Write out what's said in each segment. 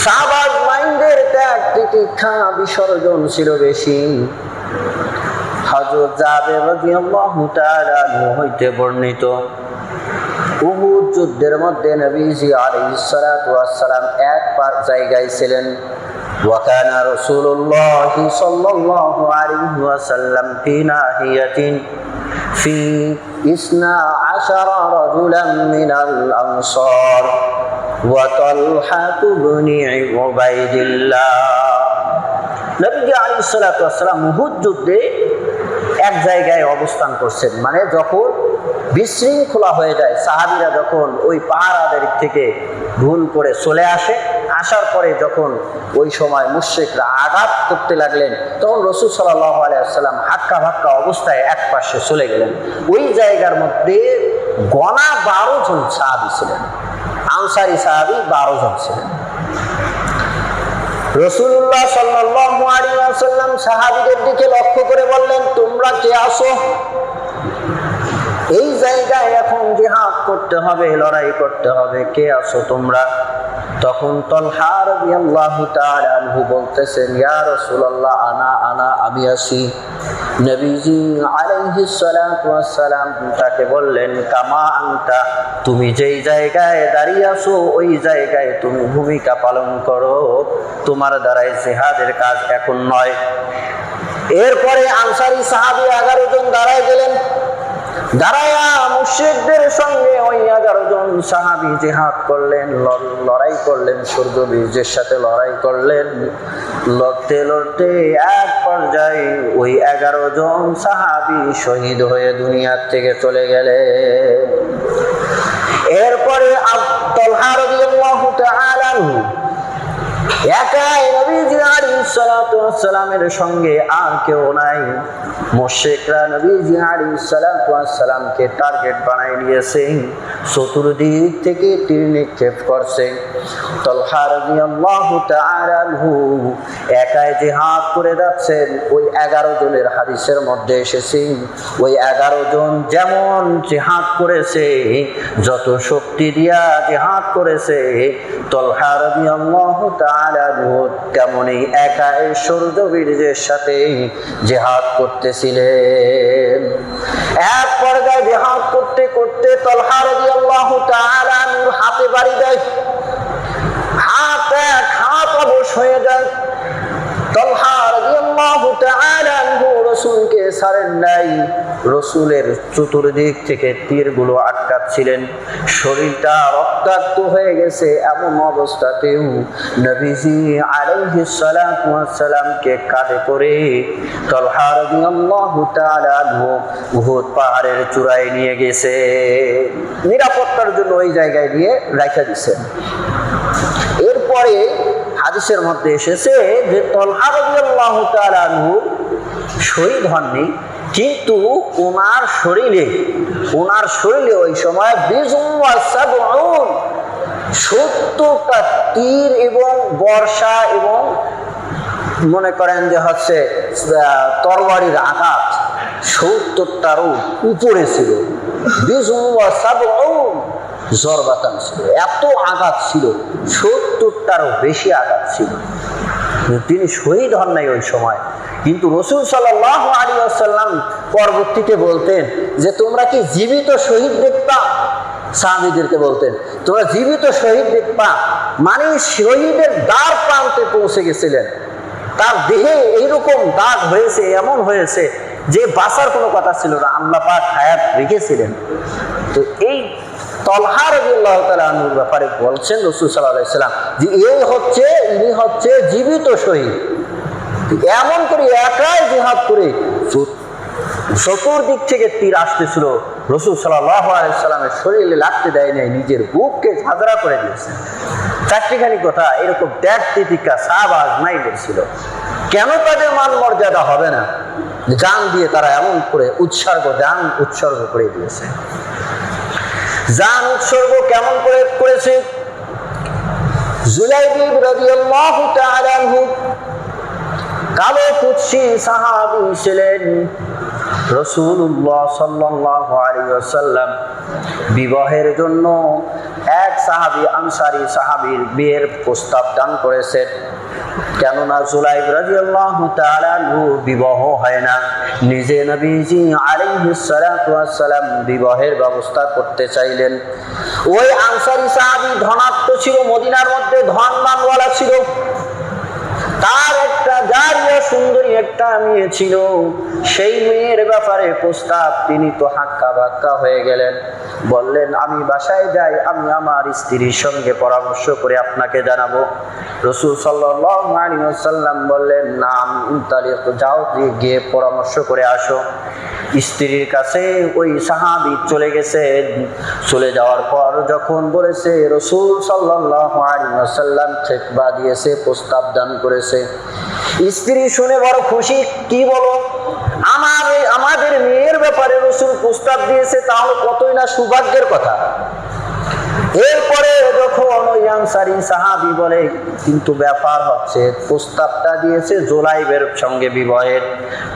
সাহাবাজ মাইন্ডের ত্যাগ তিতিক্ষা বিসর্জন ছিল বেশি। হযরত জাবের রাদিয়াল্লাহু তাআলা আনহু হইতে বর্ণিত, উহুদ যুদ্ধের মধ্যে নবীজি আলাইহিস সালাতু ওয়াস সালাম এক জায়গায় ছিলেন। ওয়া কানা রাসূলুল্লাহ সাল্লাল্লাহু আলাইহি ওয়াসাল্লাম ফি নাহিয়াতিন ফি 12 রাজুলান মিনাল আনসার ওয়া তালহা ইবনে উবাইদিল্লাহ। নবীজি আলাইহিস সালাতু ওয়াস সালাম উহুদ যুদ্ধে এক জায়গায় অবস্থান করছেন, মানে যখন বিশৃঙ্খলা হয়ে যায়, সাহাবীরা যখন ওই পাহারাদের থেকে ভুল করে চলে আসে, আসার পরে যখন ওই সময় মুশরিকরা আঘাত করতে লাগলেন, তখন রাসূল সাল্লাল্লাহু আলাইহি ওয়াসাল্লাম হাক্কা ভাক্কা অবস্থায় এক পাশে চলে গেলেন। ওই জায়গার মধ্যে গণা 12 জন সাহাবী ছিলেন, আনসারী সাহাবী 12 জন ছিলেন। রাসূলুল্লাহ সাল্লাল্লাহু আলাইহি ওয়াসাল্লাম সাহাবীদের দিকে লক্ষ্য করে বললেন, তোমরা কে আসো? এই জায়গায় এখন জিহাদ করতে হবে, লড়াই করতে হবে, কে আসো তোমরা? তখন তালহা রাদিয়াল্লাহু তাআলা আনহু বলতেছেন, ইয়া রাসূলুল্লাহ আনা আমি আসি। নবীজি আলাইহিস সালাতু ওয়াস সালাম তাকে বললেন, কামা আনতা, তুমি যেই জায়গায় দাঁড়িয়ে আছো ওই জায়গায় তুমি ভূমিকা পালন করো, তোমার দ্বারাই জিহাদের কাজ এখন নয়। এরপরে আনসারী সাহাবী 11 জন দাঁড়ায় গেলেন। দাঁড়ায়া মুশরিকদের সঙ্গে ওই 11 জন সাহাবী জিহাদ করলেন, লড়াই করলেন, সূর্য বীর্যের সাথে লড়াই করলেন। লড়তে লড়তে এক পর্যায়ে ওই 11 জন সাহাবী শহীদ হয়ে দুনিয়ার থেকে চলে গেলেন। এরপরে তালহা রাদিয়াল্লাহু তাআলা আনহু একাই নবীজি আলাইহিস সালাতু ওয়াস সালামের সঙ্গে আর কেউ নাই। মুশরিকরা নবীজি আলাইহিস সালাতু ওয়াস সালামকে টার্গেট বানায় নিয়েছে, চতুর্দিক থেকে তীর নিক্ষেপ করছে। তালহা রাদিয়াল্লাহু তাআলা আনহু একাই জিহাদ করে যাচ্ছেন। ওই 11 জনের হাদিসের মধ্যে এসেছে, ওই 11 জন যেমন জিহাদ করেছে, যত শক্তি দিয়া জিহাদ করেছে, তালহা রাদিয়াল্লাহু তাআলা তেমনই একাই সূর্য বীর্যের সাথে জিহাদ করতেছিলেন। এক পর্যায়ে জিহাদ করতে করতে তালহা রাদিয়াল্লাহু তাআলা আনহুর হাতে বাড়ি দেয়, হাত অবশ হয়ে যায়। তালহা রাদিয়াল্লাহু তাআলা আনহু রাসূলকে ছাড়েন নাই, রাসূলের চতুর্দিক থেকে তীরগুলো আটকাচ্ছিলেন। শরীরটা রক্তাক্ত হয়ে গেছে, এমন অবস্থাতেও নবীজি আলাইহিস সালাতু ওয়াস সালামকে কাঁধে করে তালহা রাদিয়াল্লাহু তাআলা আনহু উহুদ পাহাড়ের চূড়ায় নিয়ে গেছে, নিরাপত্তার জন্য ওই জায়গায় নিয়ে রাখা দিয়েছেন। এরপরে হাদিসের মধ্যে এসেছে যে তালহা রাদিয়াল্লাহু তাআলা আনহু শহীদ হননি, কিন্তু ওনার শরীরে ওই সময় 70টা তীর এবং বর্ষা এবং মনে করেন যে হচ্ছে তরবারির আঘাত 70টারও উপরে ছিল। 70 জরবাতান ছিল, এত আঘাত ছিল, 70টারও বেশি আঘাত ছিল। তিনি শহীদ হন নাই ওই সময়। কিন্তু রাসূল সাল্লাল্লাহু আলাইহি ওয়াসাল্লাম পরবর্তীতে বলতেন যে তোমরা কি জীবিত শহীদ দেখবা? সাহাবীদেরকে বলতেন তোমরা জীবিত শহীদ দেখবা, মানে শহীদের দ্বার প্রান্তে পৌঁছে গেছিলেন, তার দেহে এইরকম দাগ হয়েছে, এমন হয়েছে যে বাঁচার কোনো কথা ছিল না, আল্লাহ পাক হায়াত রেখেছিলেন। তো এই তালহা রাদিয়াল্লাহু তাআলা আনহুর ব্যাপারে বলছেন রাসূল সাল্লাল্লাহু আলাইহি ওয়াসাল্লাম যে ইনি হচ্ছে জীবিত শহীদ। এমন করে একাই জিহাদ করে চতুর্দিক থেকে তীর আসতেছিল, রাসূল সাল্লাল্লাহু আলাইহি ওয়াসাল্লামের শরীরে লাগতে দেয় নাই, নিজের বুককে ঝাঁঝরা করে দিয়েছে। চারটিখানি কথা, এরকম ত্যাগ তিতিক্ষা সাহাবা আজমাইনের ছিল। কেন তাদের মান মর্যাদা হবে না? জান দিয়ে তারা এমন করে জান উৎসর্গ করে দিয়েছে। জান উৎসর্গ কেমন করে করেছে? জুলাইবিব রাদিয়াল্লাহু তাআলা আনহু কালো কুৎসি সাহাবী ছিলেন। রাসূলুল্লাহ সাল্লাল্লাহু আলাইহি ওয়াসাল্লাম বিবাহের জন্য এক সাহাবী আনসারী সাহাবীর বিয়ের প্রস্তাব দান করেছেন। কেননা জুলাইব রাদিয়াল্লাহু তাআলা আনহু বিবাহ হয় না, নিজে নবীজি আলাইহিস সালাতু ওয়াস সালাম বিবাহের ব্যবস্থা করতে চাইলেন। ওই আনসারী সাহাবী ধনাঢ্য ছিল, মদিনার মধ্যে ধনবানওয়ালা ছিল। তার একটা জারিয়া সুন্দরী একটা মেয়ে ছিল, সেই মেয়ের ব্যাপারে প্রস্তাব, তিনি তো হাক্কা বাক্কা হয়ে গেলেন। বললেন আমি বাসায় যাই, আমি আমার স্ত্রীর সঙ্গে পরামর্শ করে আপনাকে জানাবো। রাসূল সাল্লাল্লাহু আলাইহি ওয়াসাল্লাম বললেন নাম ইনতালিক, যাও গিয়ে পরামর্শ করে আসো। স্ত্রীর কাছে ওই সাহাবী চলে গেছে। চলে যাওয়ার পর যখন বলেছে, রাসূল সাল্লাল্লাহু আলাইহি ওয়াসাল্লাম খেতবা দিয়েছে, প্রস্তাব দান করেছে। স্ত্রী শুনে বড় খুশি। কি বলো, আমাদের মেয়ের ব্যাপারে রাসূল প্রস্তাব দিয়েছে, তাহলে কতই না সৌভাগ্যের কথা। এরপরে যখন ওই আনসারী সাহাবী বলে, কিন্তু ব্যাপার হচ্ছে প্রস্তাবটা দিয়েছে জুলাইবের সঙ্গে বিবাহের।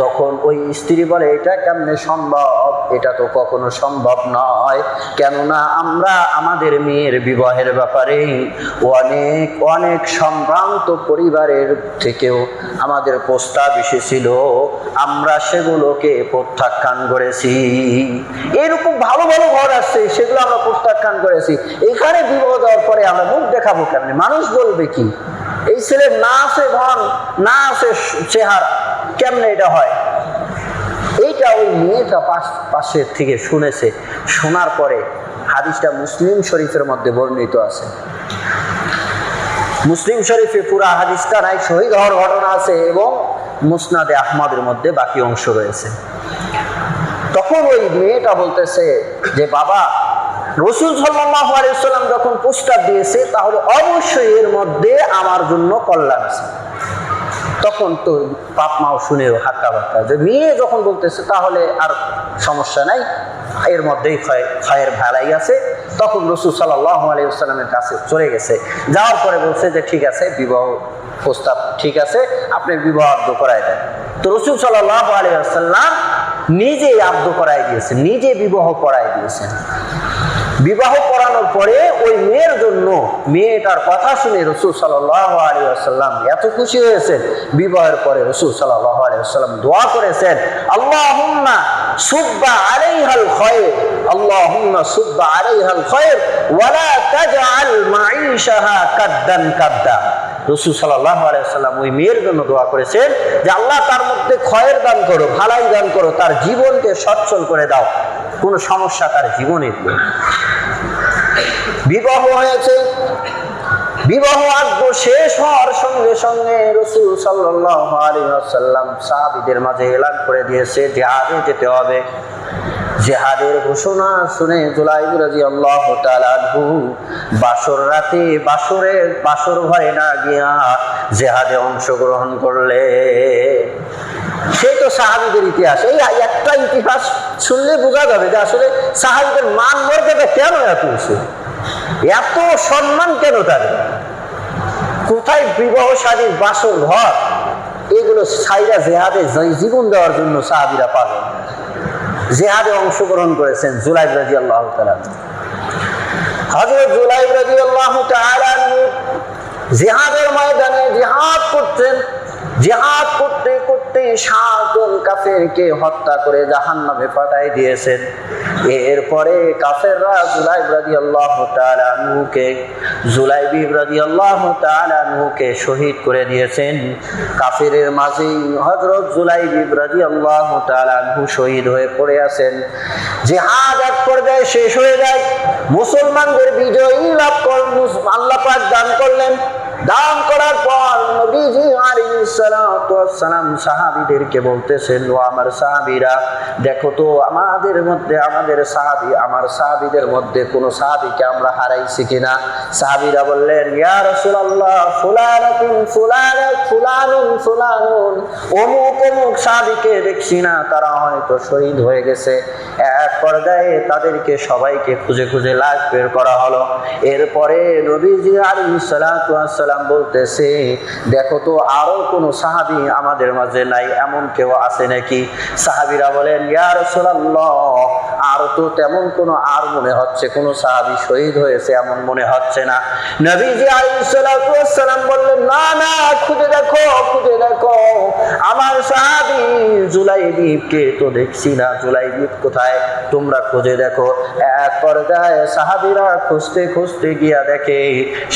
তখন ওই স্ত্রী বলে, এটা কেমনে সম্ভব? এটা তো কখনো সম্ভব নয়, কেননা আমরা আমাদের মেয়ের বিবাহের ব্যাপারে অনেক অনেক সম্ভ্রান্ত পরিবারের থেকেও আমাদের প্রস্তাব এসেছিল, আমরা সেগুলোকে প্রত্যাখ্যান করেছি। এরকম ভালো ভালো ঘর আসছে, সেগুলো আমরা প্রত্যাখ্যান করেছি। এখানে বিবাহ দেওয়ার পরে আমরা মুখ দেখাবো কেমনে? মানুষ বলবে কি, এই ছেলের না আছে ধন, না আছে চেহারা, কেমনে এটা হয়? এইটা ওই মেয়েটা পাশের থেকে শুনেছে। শোনার পরে হাদিসটা মুসলিম শরীফের মধ্যে বর্ণিত আছে। মুসলিম শরীফে পুরা হাদিসটা নাই, শহীদ হওয়ার ঘটনা আছে এবং মুসনাদে আহমদের মধ্যে বাকি অংশ রয়েছে। তখন ওই মেয়েটা বলতেছে যে বাবা, রাসূল সাল্লাল্লাহু আলাইহি ওয়াসাল্লাম যখন প্রস্তাব দিয়েছে, তাহলে অবশ্যই এর মধ্যে আমার জন্য কল্যাণ আছে। তখন তো বাপ মাও শুনেও হাক্কা বাক্কা, যে মেয়ে যখন বলতেছে তাহলে আর সমস্যা নাই, এর মধ্যেই খায়ের ভালাই আছে। তখন রাসূল সাল্লাল্লাহু আলাইহি ওয়াসাল্লামের কাছে চলে গেছে। যাওয়ার পরে বলছে যে ঠিক আছে, বিবাহ প্রস্তাব ঠিক আছে, আপনি বিবাহ আব্দ করাই দেন। তো রাসূল সাল্লাল্লাহু আলাইহি ওয়াসাল্লাম নিজেই আব্দ করাই দিয়েছেন, নিজে বিবাহ করাই দিয়েছেন। বিবাহ করানোর পরে ওই মেয়ের জন্য, মেয়েটার কথা শুনে রাসূল সাল্লাল্লাহু আলাইহি ওয়াসাল্লাম এত খুশি হয়েছেন। বিবাহের পরে রাসূল সাল্লাল্লাহু আলাইহি ওয়াসাল্লাম দোয়া করেছেন, আল্লাহুম্মা সুব্বা আলাইহাল খায়র, আল্লাহুম্মা সুব্বা আলাইহাল খায়র ওয়া লা তাজআল মাঈশাহা কাদ্দান কাদ্দা। রাসূল সাল্লাল্লাহু আলাইহি ওয়াসাল্লাম ওই মেয়ের জন্য দোয়া করেছেন যে আল্লাহ তার মধ্যে খয়ের দান করো, ভালাই দান করো, তার জীবনকে সচ্ছল করে দাও, কোনো সমস্যা তার জীবনে নেই। বিবাহ হয়েছে। বিবাহ আগ্রহ শেষ হওয়ার সঙ্গে সঙ্গে রাসূল সাল্লাল্লাহু আলাইহি ওয়াসাল্লাম সাহাবীদের মাঝে এলান করে দিয়েছে জিহাদে যেতে হবে। জিহাদের ঘোষণা শুনে জুলাইব রাদিয়াল্লাহু তাআলা আনহু বাসর রাতে বাসর ঘরে না গিয়া জিহাদে অংশগ্রহণ করলে। সেই তো সাহাবীদের ইতিহাস। এই একটা ইতিহাস শুনলে বোঝা যাবে যে আসলে সাহাবীদের মান মর্যাদা কেন এত উঁচু, এত সম্মান কেন তাদের। কোথায় বিবাহ শাদীর বাসর ঘর, এগুলো সাইরা জিহাদে জীবন দেওয়ার জন্য সাহাবীরা পাগল। জিহাদে অংশগ্রহণ করেছেন জুলাইব রাদিয়াল্লাহু তাআলা। হযরত জুলাইব রাদিয়াল্লাহু তাআলা জিহাদের ময়দানে জিহাদ করতেন। জিহাদ করতে করতে 7 জন কাফেরকে হত্যা করে জাহান্নামে পাঠাই দিয়েছেন। এরপরে কাফেররা জুলাইব রাদিয়াল্লাহু তাআলা আনহুকে শহীদ করে দিয়েছেন। কাফেরের মাঝেই হযরত জুলাইব রাদিয়াল্লাহু তাআলা আনহু শহীদ হয়ে পড়ে আছেন। জিহাদ এক পর্যায়ে শেষ হয়ে যায়, মুসলমানদের বিজয়ী লাভ আল্লাহ পাক দান করলেন। দান করার পর নবীজি আলাইহিস সালাতু ওয়াস সালাম সাহাবীদেরকে বলতেছেন, ও আমার সাহাবীরা, দেখো তো আমার সাহাবীদের মধ্যে কোন সাহাবীকে আমরা হারাইছি কিনা। সাহাবীরা বললেন, ইয়া রাসূলুল্লাহ, ফুলানুন অমুক অমুক সাহাবীকে দেখছি না, তারা হয়তো শহীদ হয়ে গেছে। এক পর্যায়ে তাদেরকে সবাইকে খুঁজে খুঁজে লাশ বের করা হলো। এরপরে নবীজি আলাইহিস সালাতু ওয়াস সালাম বলতেছে, দেখো দেখো তো আরো কোন সাহাবী আমাদের মাঝে নাই, এমন কেউ আছে নাকি? সাহাবীরা বলেন, ইয়া রাসূলুল্লাহ, আর তো তেমন কোনো আর মনে হচ্ছে কোন সাহাবী শহীদ হয়েছে এমন মনে হচ্ছে না। নবীজি আলাইহিস সালাতু ওয়াস সালাম বললেন, না না, খুঁজে দেখো, খুঁজে দেখো, আমার সাহাবী জুলাইবিবকে তো দেখছি না, জুলাইবিব কোথায়, তোমরা খুঁজে দেখো। এক পর্যায়ে সাহাবীরা খুঁজতে খুঁজতে গিয়া দেখে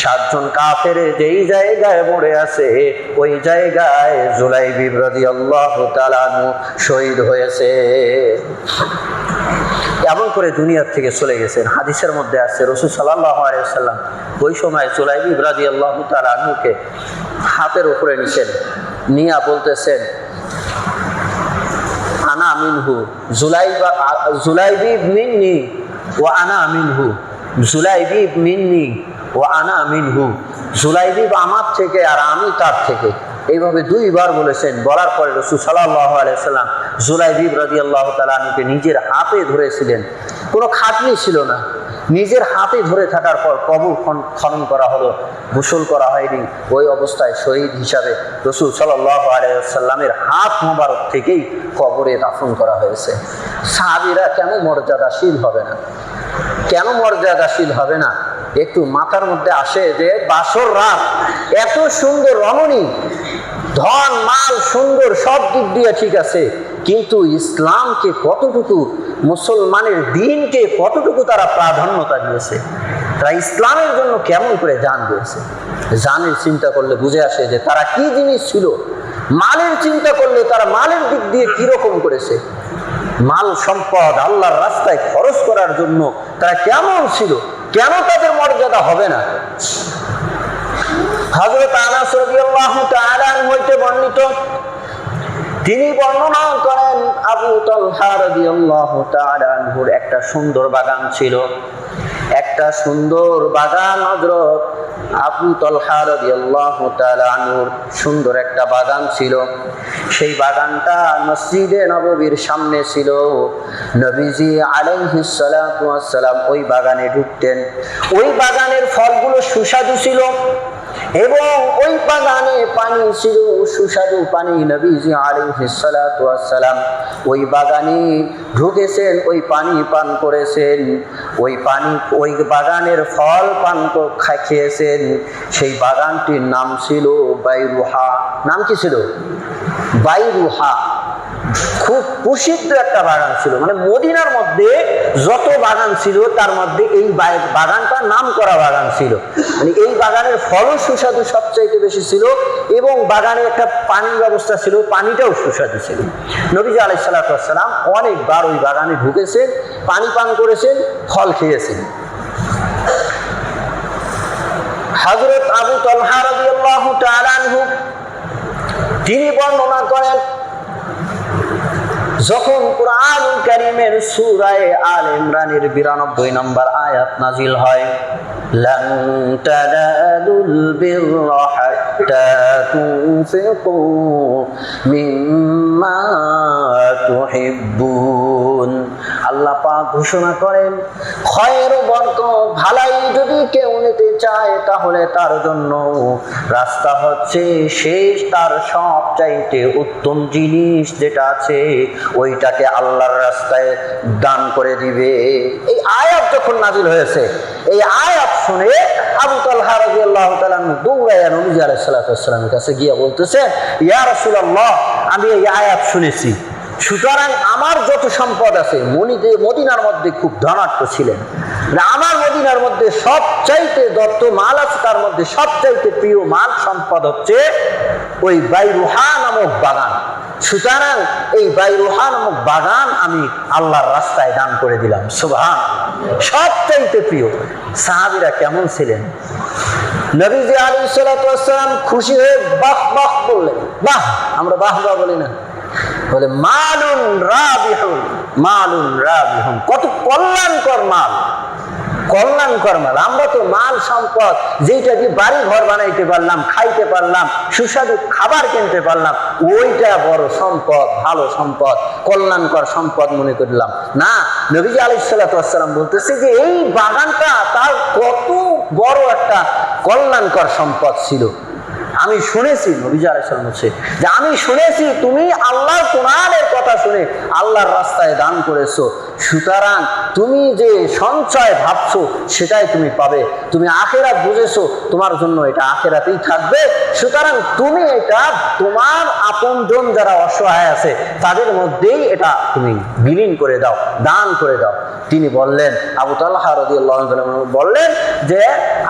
7 জন কাফের যেই জায়গায় পড়ে আছে ওই জায়গায় জুলাইবিব রাদিয়াল্লাহু তাআলা আনহু শহীদ হয়েছে। এমন করে দুনিয়ার থেকে চলে গেছেন। হাদিসের মধ্যে আছে রাসূল সাল্লাল্লাহু আলাইহি ওয়াসাল্লাম ওই সময় জুলাইবিব রাদিয়াল্লাহু তাআলা আনহুকে হাতের উপরে নিছেন, নিয়া বলতেছেন, আনা মিনহু, জুলাইবিব মিন্নি ওয়া আনা মিনহু, জুলাইবিব মিন্নি ওয়া আনা মিনহু, জুলাইবিব আমার থেকে আর আমি তার থেকে। এইভাবে 2 বার বলেছেন। বলার পরে রাসূল সাল্লাল্লাহু আলাইহি ওয়াসাল্লাম জুলাইবিব রাদিয়াল্লাহু তাআলা আনহুকে নিজের হাতে ধরেছিলেন, কোনো খাটনি ছিল না, নিজের হাতে ধরে থাকার পর কবর খনন করা হলো, গোসল করা হয়নি, ওই অবস্থায় শহীদ হিসাবে রাসূল সাল্লাল্লাহু আলাইহি ওয়াসাল্লামের হাত মোবারক থেকেই কবরে দাফন করা হয়েছে। সাহাবীরা কেন মর্যাদাশীল হবে না? কেন মর্যাদাশীল হবে না? একটু মাথার মধ্যে আসে যে বাসর রাত, এত সুন্দর রমণী, ধন মাল সুন্দর, সব দিক দিয়ে ঠিক আছে, কিন্তু ইসলামকে কতটুকু, মুসলমানের দ্বীনকে কতটুকু তারা প্রাধান্যতা দিয়েছে, তারা ইসলামের জন্য কেমন করে জান দিয়েছে। জানের চিন্তা করলে বুঝে আসে যে তারা কি জিনিস ছিল। মালের চিন্তা করলে তারা মালের দিক দিয়ে কিরকম করেছে, মাল সম্পদ আল্লাহর রাস্তায় খরচ করার জন্য তারা কেমন ছিল, কেন তাদের মর্যাদা হবে না? হযরত আনাস রাদিয়াল্লাহু তাআলা হইতে বর্ণিত, তিনি বর্ণনা করেন আবু তালহা রাদিয়াল্লাহু তাআলা আনহুর একটা সুন্দর বাগান ছিল, একটা সুন্দর বাগান। হযরত আবু তালহা রাদিয়াল্লাহু তাআলা আনহুর সুন্দর একটা বাগান ছিল। সেই বাগানটা মসজিদে নববীর সামনে ছিল। নবীজি আলাইহিস সালাতু ওয়াস সালাম ওই বাগানে ঢুকতেন। ওই বাগানের ফলগুলো সুস্বাদু ছিল এবং ওই বাগানে পানি ছিল সুস্বাদু পানি। নবীজি আলাইহিস সালাতু ওয়াস সালাম ওই বাগানে ঢুকেছেন, ওই পানি পান করেছেন, ওই বাগানের ফল পান খেয়েছেন। সেই বাগানটির নাম ছিল বাইরুহা। নাম কি ছিল? বাইরুহা। খুব প্রসিদ্ধ একটা বাগান ছিল, মানে মদিনার মধ্যে যত বাগান ছিল তার মধ্যে এই বাগানটা নাম করা বাগান ছিল। মানে এই বাগানের ফলও সুস্বাদু সবচাইতে বেশি ছিল এবং বাগানে একটা পানির ব্যবস্থা ছিল, পানিটাও সুস্বাদু ছিল। নবীজি আলাইহিস সালাতু ওয়াস সালাম অনেকবার ওই বাগানে ঢুকেছেন, পানি পান করেছেন, ফল খেয়েছেন। হযরত আবু তালহা রাদিয়াল্লাহু তাআলা আনহু তিনি বর্ণনা করেন, যখন কুরআনুল কারীমের সূরা আল ইমরানের 92 নম্বর আয়াত নাজিল হয়, লান তানালুল বিররা হাত্তা তুনফিকু মিম্মা তুহিব্বুন, আল্লাহ পাক ঘোষণা করেন, খয়ের ও বরকত ভালাই যদি কেউ নিতে চায় তাহলে তার জন্য রাস্তা হচ্ছে শেষ, তার সবচাইতে উত্তম জিনিস যেটা আছে ওইটাকে আল্লাহর রাস্তায় দান করে দিবে। এই আয়াত যখন নাজিল হয়েছে, এই আয়াত শুনে আবু তালহা রাদিয়াল্লাহু তাআলা দৌড়াইয়া নবী আলাইহিস সালাতু ওয়াস সালামের কাছে গিয়ে বলতেছে, ইয়া রাসূলুল্লাহ, আমি এই আয়াত শুনেছি, সুতরাং আমার যত সম্পদ আছে, মদিনার মধ্যে খুব ধনাঢ্য ছিলেন, আমার মদিনার মধ্যে সবচাইতে যত মাল আছে তার মধ্যে সবচাইতে প্রিয় মাল সম্পদ হচ্ছে ওই বাইরুহা নামক বাগান। সুতরাং এই বাইরুহা নামক বাগান আমি আল্লাহর রাস্তায় দান করে দিলাম। সুবহানাল্লাহ, সবচাইতে প্রিয়। সাহাবীরা কেমন ছিলেন? নবীজি আলাইহিস সালাতু ওয়াস সালাম খুশি হয়ে বাহ বাহ বললেন। বাহ, আমরা বাহ বাহ বলি না, বলে মালুন রাবিহুন, মালুন রাবিহুন, কত কল্যাণকর মাল, কল্যাণকর মাল। আমরা তো মাল সম্পদ যেটা কি বাড়ি ঘর বানাইতে পারলাম, খাইতে পারলাম, সুস্বাদু খাবার কিনতে পারলাম, ওইটা বড় সম্পদ, ভালো সম্পদ, কল্যাণকর সম্পদ মনে করলাম না। নবীজি আলাইহিস সালাতু ওয়াস সালাম বলতেছে যে এই বাগানটা তার কত বড় একটা কল্যাণকর সম্পদ ছিল। আমি শুনেছি, নবীজি আলাইহিস সালাম বলছে যে আমি শুনেছি তুমি আল্লাহর কোরআনের কথা শুনে আল্লাহর রাস্তায় দান করেছো, সুতরাং তুমি যে সঞ্চয় ভাবছো সেটাই তুমি পাবে। তুমি আখিরাত বুঝেছো, তোমার জন্য এটা আখিরাতেই থাকবে, সুতরাং তুমি এটা তোমার আপনজন যারা অসহায় আছে তাদের মধ্যেই এটা তুমি বিলীন করে দাও, দান করে দাও। তিনি বললেন, আবু তালহা রাদিয়াল্লাহু আনহু বললেন যে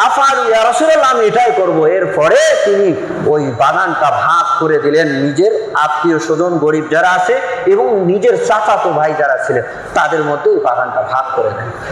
আফআল ইয়া রাসূলুল্লাহ, আমি এটাই করব। এরপরে তিনি ওই বাগানটা ভাগ করে দিলেন, নিজের আত্মীয় স্বজন গরিব যারা আছে এবং নিজের চাচাতো ভাই যারা ছিলেন তাদের মধ্যে ওই বাগানটা ভাগ করে দেন।